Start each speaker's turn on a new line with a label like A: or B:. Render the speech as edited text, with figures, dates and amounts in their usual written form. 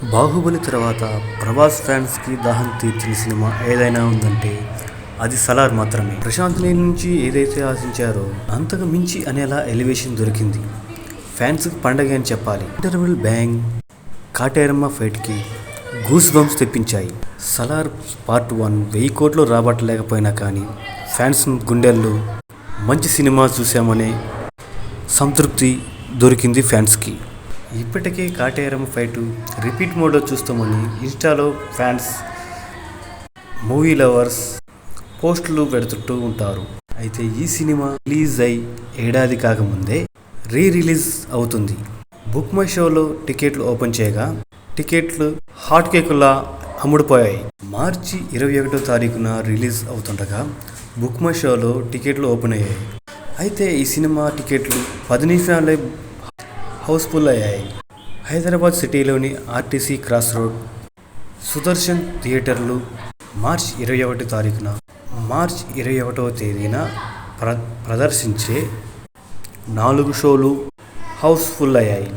A: బాహుబలి తర్వాత ప్రభాస్ ఫ్యాన్స్కి దాహం తీర్చిన సినిమా ఏదైనా ఉందంటే అది సలార్ మాత్రమే. ప్రశాంత్ నీల్ నుంచి ఏదైతే ఆశించారో అంతకు మించి అనేలా ఎలివేషన్ దొరికింది. ఫ్యాన్స్కి పండగ అని చెప్పాలి. ఇంటర్వెల్ బ్యాంగ్, కాటేరమ్మ ఫైట్కి గూస్ బంప్స్ తెప్పించాయి. సలార్ పార్ట్ 1 1000 కోట్లు రాబట్టలేకపోయినా కానీ ఫ్యాన్స్ గుండెల్లో మంచి సినిమా చూసామనే సంతృప్తి దొరికింది ఫ్యాన్స్కి. ఇప్పటికే కాటేరమ్మ ఫైటు రిపీట్ మోడ్లో చూస్తామని ఇన్స్టాలో ఫ్యాన్స్, మూవీ లవర్స్ పోస్టులు పెడుతుంటూ ఉంటారు. అయితే ఈ సినిమా రిలీజ్ అయి ఏడాది కాకముందే రిలీజ్ అవుతుంది. బుక్ మై షోలో టికెట్లు ఓపెన్ చేయగా టికెట్లు హాట్ కేకులా అమ్ముడుపోయాయి. మార్చి 21వ తారీఖున రిలీజ్ అవుతుండగా బుక్ మై షోలో టికెట్లు ఓపెన్ అయ్యాయి. అయితే ఈ సినిమా టికెట్లు 10 నిమిషాలే హౌస్ఫుల్ అయ్యాయి. హైదరాబాద్ సిటీలోని ఆర్టీసీ క్రాస్ రోడ్, సుదర్శన్ థియేటర్లు మార్చి 21వ తేదీన ప్రదర్శించే 4 షోలు హౌస్ఫుల్ అయ్యాయి.